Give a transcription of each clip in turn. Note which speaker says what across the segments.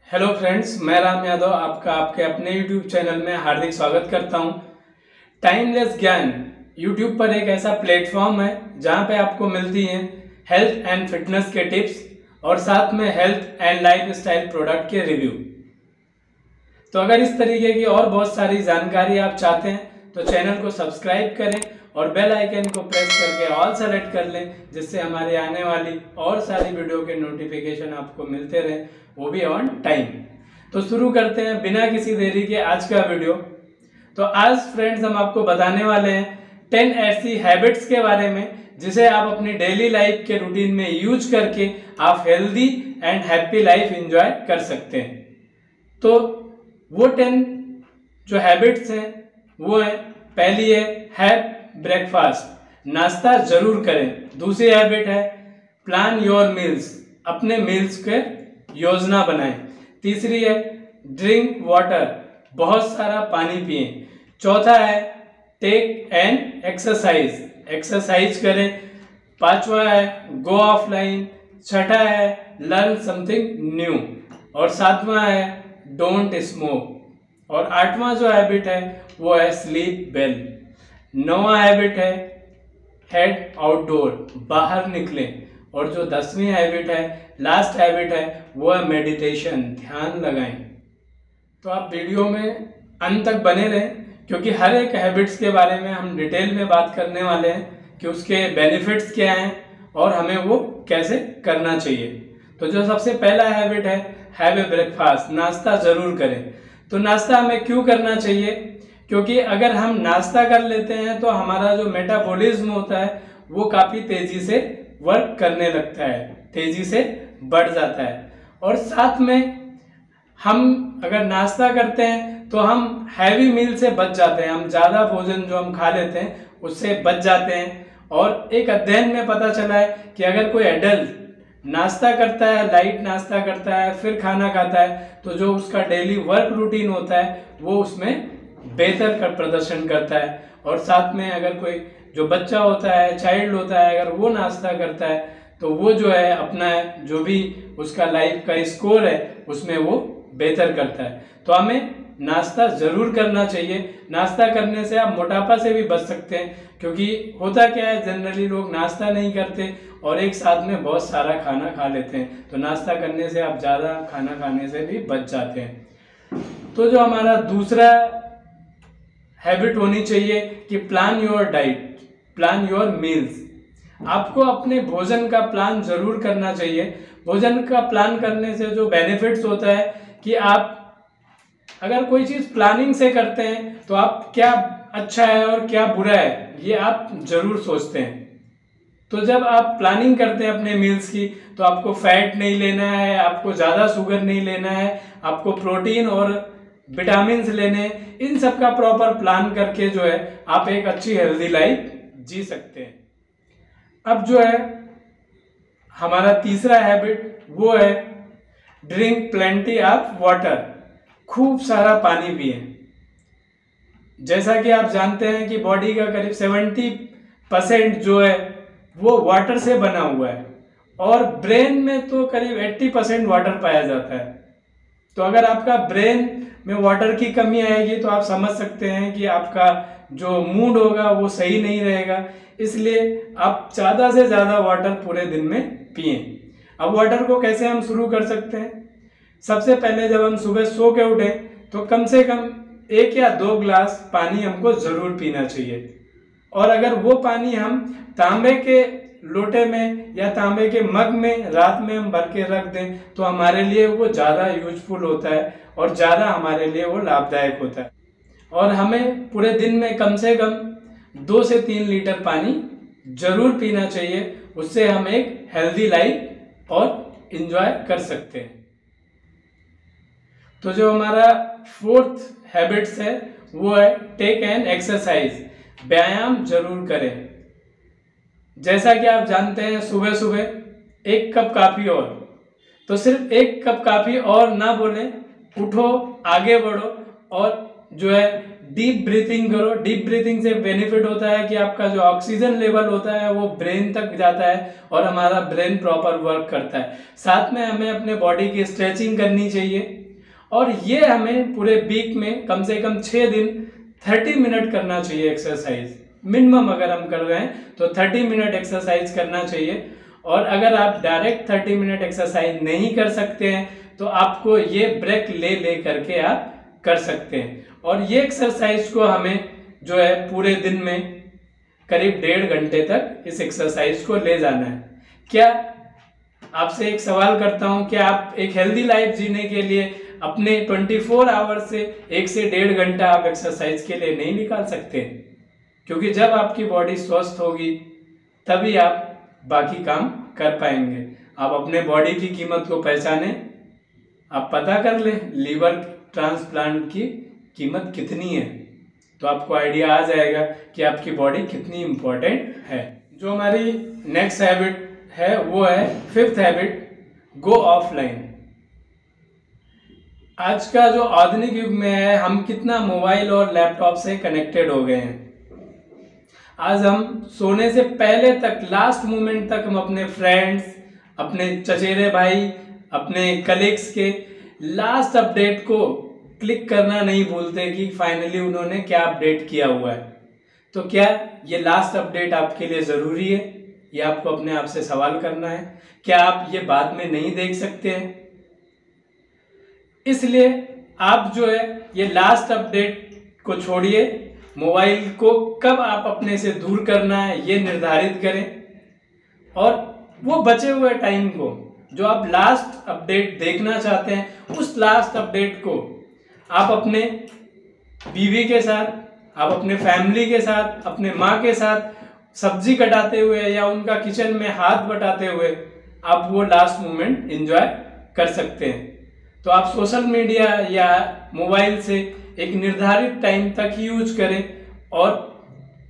Speaker 1: Hello friends, मैं राम यादव आपका आपके अपने यूट्यूब चैनल में हार्दिक स्वागत करता हूं। टाइमलेस ज्ञान यूट्यूब पर एक ऐसा प्लेटफॉर्म है जहां पे आपको मिलती हैं हेल्थ एंड फिटनेस के टिप्स और साथ में health and life style product के रिव्यू। तो अगर इस तरीके की और बहुत सारी जानकारी आप चाहते हैं तो चैनल को सब्सक्राइब करें और बेल आइकन को प्रेस करके ऑल सेलेक्ट कर लें, जिससे हमारे आने वाली और सारी वीडियो के नोटिफिकेशन आपको मिलते रहें, वो भी ऑन टाइम। तो शुरू करते हैं बिना किसी देरी के आज का वीडियो। तो आज फ्रेंड्स हम आपको बताने वाले हैं 10 ऐसी हैबिट्स के बारे में जिसे आप अपनी डेली लाइफ के रूटीन में यूज करके आप healthy and happy life enjoy कर सकते हैं। तो वो 10 जो हैबिट्स हैं वो है, पहली है हैव ब्रेकफास्ट, नाश्ता जरूर करें। दूसरी हैबिट है प्लान योर मील्स, अपने मील्स के योजना बनाएं। तीसरी है ड्रिंक वाटर, बहुत सारा पानी पिएं। चौथा है टेक एन एक्सरसाइज, एक्सरसाइज करें। पांचवा है गो ऑफलाइन। छठा है लर्न समथिंग न्यू और सातवां है डोंट स्मोक। और आठवां जो हैबिट है वो है स्लीप वेल। नौवां हैबिट है हेड आउटडोर, बाहर निकलें। और जो 10वीं हैबिट है, लास्ट हैबिट है, वो है मेडिटेशन, ध्यान लगाएं। तो आप वीडियो में अंत तक बने रहें क्योंकि हर एक हैबिट्स के बारे में हम डिटेल में बात करने वाले हैं कि उसके बेनिफिट्स क्या हैं और हमें वो कैसे करना चाहिए। तो जो सबसे पहला हैबिट है हैव ए ब्रेकफास्ट, नाश्ता जरूर करें। तो नाश्ता हमें क्यों करना चाहिए? क्योंकि अगर हम नाश्ता कर लेते हैं तो हमारा जो मेटाबॉलिज्म होता है वो काफ़ी तेज़ी से वर्क करने लगता है, तेज़ी से बढ़ जाता है। और साथ में हम अगर नाश्ता करते हैं तो हम हैवी मील से बच जाते हैं, हम ज़्यादा भोजन जो हम खा लेते हैं उससे बच जाते हैं। और एक अध्ययन में पता चला है कि अगर कोई एडल्ट नाश्ता करता है, लाइट नाश्ता करता है, फिर खाना खाता है, तो जो उसका डेली वर्क रूटीन होता है वो उसमें बेहतर कर प्रदर्शन करता है। और साथ में अगर कोई जो बच्चा होता है, चाइल्ड होता है, अगर वो नाश्ता करता है तो वो जो है अपना जो भी उसका लाइफ का स्कोर है उसमें वो बेहतर करता है। तो हमें नाश्ता जरूर करना चाहिए। नाश्ता करने से आप मोटापा से भी बच सकते हैं, क्योंकि होता क्या है जनरली लोग नाश्ता नहीं करते और एक साथ में बहुत सारा खाना खा लेते हैं। तो नाश्ता करने से आप ज़्यादा खाना खाने से भी बच जाते हैं। तो जो हमारा दूसरा हैबिट होनी चाहिए कि plan your diet, plan your meals. आपको अपने भोजन का प्लान जरूर करना चाहिए। भोजन का प्लान करने से जो बेनिफिट्स होता है कि आप अगर कोई चीज़ प्लानिंग से करते हैं तो आप क्या अच्छा है और क्या बुरा है ये आप जरूर सोचते हैं। तो जब आप प्लानिंग करते हैं अपने मील्स की तो आपको फैट नहीं लेना है, आपको ज़्यादा शुगर नहीं लेना है, आपको प्रोटीन और विटामिन्स लेने, इन सब का प्रॉपर प्लान करके जो है आप एक अच्छी हेल्दी लाइफ जी सकते हैं। अब जो है हमारा तीसरा हैबिट वो है ड्रिंक प्लेंटी ऑफ वाटर, खूब सारा पानी पिए। जैसा कि आप जानते हैं कि बॉडी का करीब 70% जो है वो वाटर से बना हुआ है और ब्रेन में तो करीब 80% वाटर पाया जाता है। तो अगर आपका ब्रेन में वाटर की कमी आएगी तो आप समझ सकते हैं कि आपका जो मूड होगा वो सही नहीं रहेगा। इसलिए आप ज़्यादा से ज़्यादा वाटर पूरे दिन में पिएं। अब वाटर को कैसे हम शुरू कर सकते हैं? सबसे पहले जब हम सुबह सो के उठें तो कम से कम 1 या 2 ग्लास पानी हमको ज़रूर पीना चाहिए। और अगर वो पानी हम तांबे के लोटे में या तांबे के मग में रात में हम भर के रख दें तो हमारे लिए वो ज़्यादा यूजफुल होता है और ज़्यादा हमारे लिए वो लाभदायक होता है। और हमें पूरे दिन में कम से कम 2 से 3 लीटर पानी जरूर पीना चाहिए। उससे हम एक हेल्दी लाइफ और इंजॉय कर सकते हैं। तो जो हमारा 4th हैबिट्स है वो है टेक एन एक्सरसाइज, व्यायाम जरूर करें। जैसा कि आप जानते हैं सुबह सुबह 1 कप काफ़ी और, तो सिर्फ 1 कप काफ़ी और ना बोलें, उठो, आगे बढ़ो और जो है डीप ब्रीथिंग करो। डीप ब्रीथिंग से बेनिफिट होता है कि आपका जो ऑक्सीजन लेवल होता है वो ब्रेन तक जाता है और हमारा ब्रेन प्रॉपर वर्क करता है। साथ में हमें अपने बॉडी की स्ट्रेचिंग करनी चाहिए। और ये हमें पूरे वीक में कम से कम 6 दिन 30 मिनट करना चाहिए एक्सरसाइज। मिनिमम अगर हम कर रहे हैं तो 30 मिनट एक्सरसाइज करना चाहिए। और अगर आप डायरेक्ट 30 मिनट एक्सरसाइज नहीं कर सकते हैं तो आपको ये ब्रेक ले ले करके आप कर सकते हैं। और ये एक्सरसाइज को हमें जो है पूरे दिन में करीब 1.5 घंटे तक इस एक्सरसाइज को ले जाना है। क्या आपसे एक सवाल करता हूं, क्या आप एक हेल्दी लाइफ जीने के लिए अपने 24 आवर से 1 से 1.5 घंटा आप एक्सरसाइज के लिए नहीं निकाल सकते? क्योंकि जब आपकी बॉडी स्वस्थ होगी तभी आप बाकी काम कर पाएंगे। आप अपने बॉडी की कीमत को पहचाने, आप पता कर लें लीवर ट्रांसप्लांट की कीमत कितनी है, तो आपको आइडिया आ जाएगा कि आपकी बॉडी कितनी इम्पोर्टेंट है। जो हमारी नेक्स्ट हैबिट है वो है 5th हैबिट, गो ऑफलाइन। आज का जो आधुनिक युग में है, हम कितना मोबाइल और लैपटॉप से कनेक्टेड हो गए हैं। आज हम सोने से पहले तक, लास्ट मोमेंट तक हम अपने फ्रेंड्स, अपने चचेरे भाई, अपने कलीग्स के लास्ट अपडेट को क्लिक करना नहीं भूलते कि फाइनली उन्होंने क्या अपडेट किया हुआ है। तो क्या ये लास्ट अपडेट आपके लिए ज़रूरी है? ये आपको अपने आप से सवाल करना है। क्या आप ये बाद में नहीं देख सकते हैं? इसलिए आप जो है ये लास्ट अपडेट को छोड़िए, मोबाइल को कब आप अपने से दूर करना है ये निर्धारित करें। और वो बचे हुए टाइम को जो आप लास्ट अपडेट देखना चाहते हैं, उस लास्ट अपडेट को आप अपने बीवी के साथ, आप अपने फैमिली के साथ, अपने माँ के साथ सब्जी कटाते हुए या उनका किचन में हाथ बटाते हुए आप वो लास्ट मोमेंट एंजॉय कर सकते हैं। तो आप सोशल मीडिया या मोबाइल से एक निर्धारित टाइम तक ही यूज करें और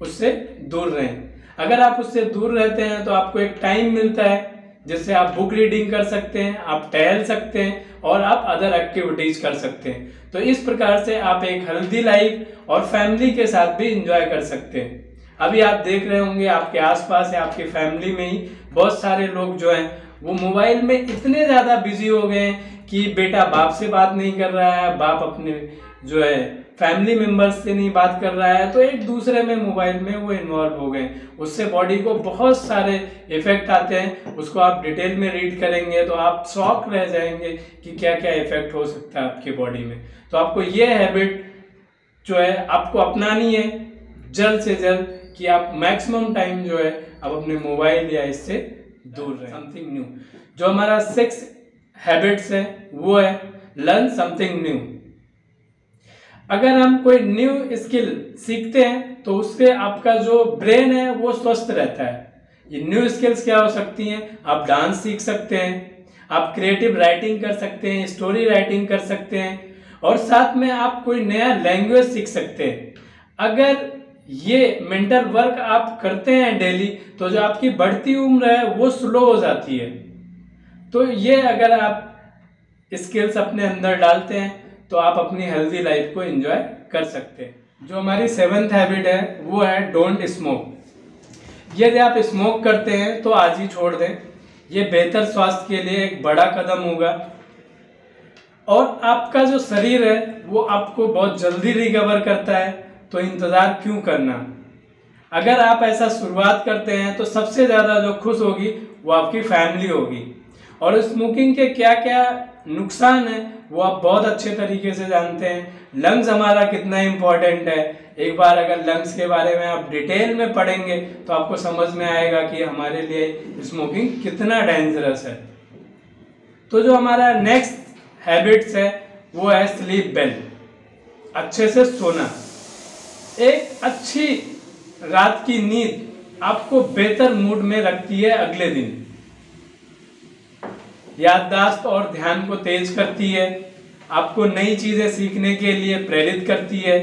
Speaker 1: उससे दूर रहें। अगर आप उससे दूर रहते हैं तो आपको एक टाइम मिलता है जिससे आप बुक रीडिंग कर सकते हैं, आप टहल सकते हैं और आप अदर एक्टिविटीज कर सकते हैं। तो इस प्रकार से आप एक हेल्दी लाइफ और फैमिली के साथ भी एंजॉय कर सकते हैं। अभी आप देख रहे होंगे आपके आसपास या आपकी फैमिली में ही बहुत सारे लोग जो हैं वो मोबाइल में इतने ज़्यादा बिजी हो गए हैं कि बेटा बाप से बात नहीं कर रहा है, बाप अपने जो है फैमिली मेंबर्स से नहीं बात कर रहा है, तो एक दूसरे में मोबाइल में वो इन्वॉल्व हो गए। उससे बॉडी को बहुत सारे इफेक्ट आते हैं। उसको आप डिटेल में रीड करेंगे तो आप शॉक रह जाएंगे कि क्या क्या इफेक्ट हो सकता है आपकी बॉडी में। तो आपको ये हैबिट जो है आपको अपनानी है जल्द से जल्द कि आप मैक्सिमम टाइम जो है आप अपने मोबाइल या इससे दूर रहें। समथिंग न्यू, जो हमारा 6 हैबिट्स है वो है लर्न समथिंग न्यू। अगर हम कोई न्यू स्किल सीखते हैं तो उससे आपका जो ब्रेन है वो स्वस्थ रहता है। ये न्यू स्किल्स क्या हो सकती हैं? आप डांस सीख सकते हैं, आप क्रिएटिव राइटिंग कर सकते हैं, स्टोरी राइटिंग कर सकते हैं और साथ में आप कोई नया लैंग्वेज सीख सकते हैं। अगर ये मेंटल वर्क आप करते हैं डेली तो जो आपकी बढ़ती उम्र है वो स्लो हो जाती है। तो ये अगर आप स्किल्स अपने अंदर डालते हैं तो आप अपनी हेल्दी लाइफ को एंजॉय कर सकते हैं। जो हमारी 7th हैबिट है वो है डोंट स्मोक। यदि आप स्मोक करते हैं तो आज ही छोड़ दें। ये बेहतर स्वास्थ्य के लिए एक बड़ा कदम होगा और आपका जो शरीर है वो आपको बहुत जल्दी रिकवर करता है, तो इंतज़ार क्यों करना। अगर आप ऐसा शुरुआत करते हैं तो सबसे ज़्यादा जो खुश होगी वो आपकी फैमिली होगी। और स्मोकिंग के क्या क्या नुकसान है वो आप बहुत अच्छे तरीके से जानते हैं। लंग्स हमारा कितना इम्पोर्टेंट है, एक बार अगर लंग्स के बारे में आप डिटेल में पढ़ेंगे तो आपको समझ में आएगा कि हमारे लिए स्मोकिंग कितना डेंजरस है। तो जो हमारा नेक्स्ट हैबिट्स है वो है स्लीप वेल, अच्छे से सोना। एक अच्छी रात की नींद आपको बेहतर मूड में रखती है, अगले दिन याददाश्त और ध्यान को तेज करती है, आपको नई चीजें सीखने के लिए प्रेरित करती है।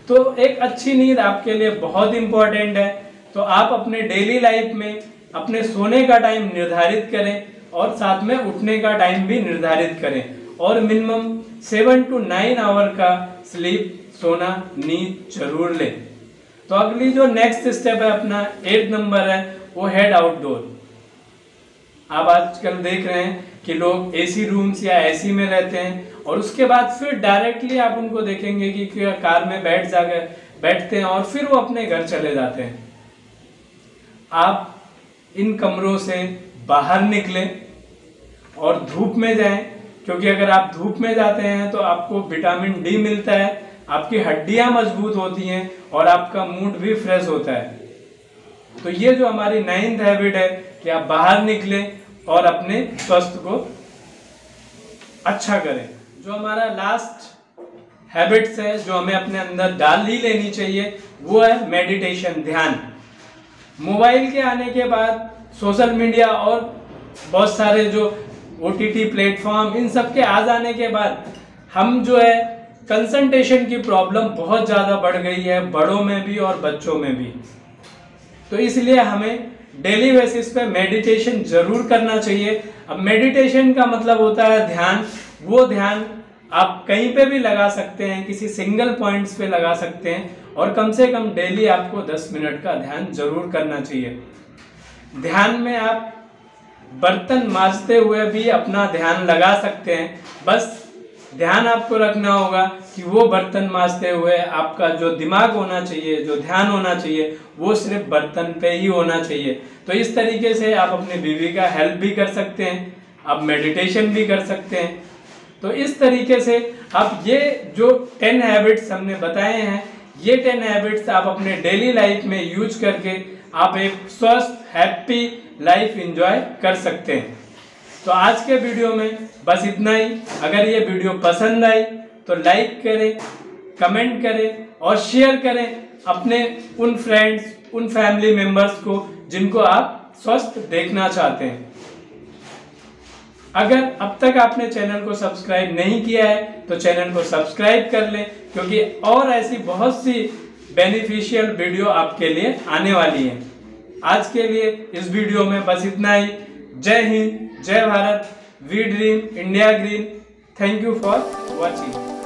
Speaker 1: तो एक अच्छी नींद आपके लिए बहुत इंपॉर्टेंट है। तो आप अपने डेली लाइफ में अपने सोने का टाइम निर्धारित करें और साथ में उठने का टाइम भी निर्धारित करें और मिनिमम 7 to 9 आवर का स्लीप, सोना, नींद जरूर लें। तो अगली जो नेक्स्ट स्टेप है अपना 8 नंबर है वो हेड आउटडोर। आप आजकल देख रहे हैं कि लोग एसी रूम्स या एसी में रहते हैं और उसके बाद फिर डायरेक्टली आप उनको देखेंगे कि कार में बैठते हैं और फिर वो अपने घर चले जाते हैं। आप इन कमरों से बाहर निकलें और धूप में जाएं, क्योंकि अगर आप धूप में जाते हैं तो आपको विटामिन डी मिलता है, आपकी हड्डियां मजबूत होती हैं और आपका मूड भी फ्रेश होता है। तो ये जो हमारी 9th हैबिट है कि आप बाहर निकलें और अपने स्वास्थ्य को अच्छा करें। जो हमारा लास्ट हैबिट्स है जो हमें अपने अंदर डाल ही लेनी चाहिए वो है मेडिटेशन, ध्यान। मोबाइल के आने के बाद सोशल मीडिया और बहुत सारे जो OTT प्लेटफॉर्म इन सब के आ जाने के बाद हम जो है कंसंट्रेशन की प्रॉब्लम बहुत ज़्यादा बढ़ गई है, बड़ों में भी और बच्चों में भी। तो इसलिए हमें डेली बेसिस पे मेडिटेशन जरूर करना चाहिए। अब मेडिटेशन का मतलब होता है ध्यान। वो ध्यान आप कहीं पे भी लगा सकते हैं, किसी सिंगल पॉइंट्स पे लगा सकते हैं और कम से कम डेली आपको 10 मिनट का ध्यान जरूर करना चाहिए। ध्यान में आप बर्तन मांजते हुए भी अपना ध्यान लगा सकते हैं। बस ध्यान आपको रखना होगा कि वो बर्तन मांजते हुए आपका जो दिमाग होना चाहिए, जो ध्यान होना चाहिए, वो सिर्फ बर्तन पे ही होना चाहिए। तो इस तरीके से आप अपनी बीवी का हेल्प भी कर सकते हैं, आप मेडिटेशन भी कर सकते हैं। तो इस तरीके से आप ये जो 10 हैबिट्स हमने बताए हैं, ये 10 हैबिट्स आप अपने डेली लाइफ में यूज करके आप एक स्वस्थ हैप्पी लाइफ एंजॉय कर सकते हैं। तो आज के वीडियो में बस इतना ही। अगर ये वीडियो पसंद आई तो लाइक करें, कमेंट करें और शेयर करें अपने उन फ्रेंड्स, उन फैमिली मेंबर्स को जिनको आप स्वस्थ देखना चाहते हैं। अगर अब तक आपने चैनल को सब्सक्राइब नहीं किया है तो चैनल को सब्सक्राइब कर लें, क्योंकि और ऐसी बहुत सी बेनिफिशियल वीडियो आपके लिए आने वाली है। आज के लिए इस वीडियो में बस इतना ही। जय हिंद, जय Bharat, we dream India green. Thank you for watching.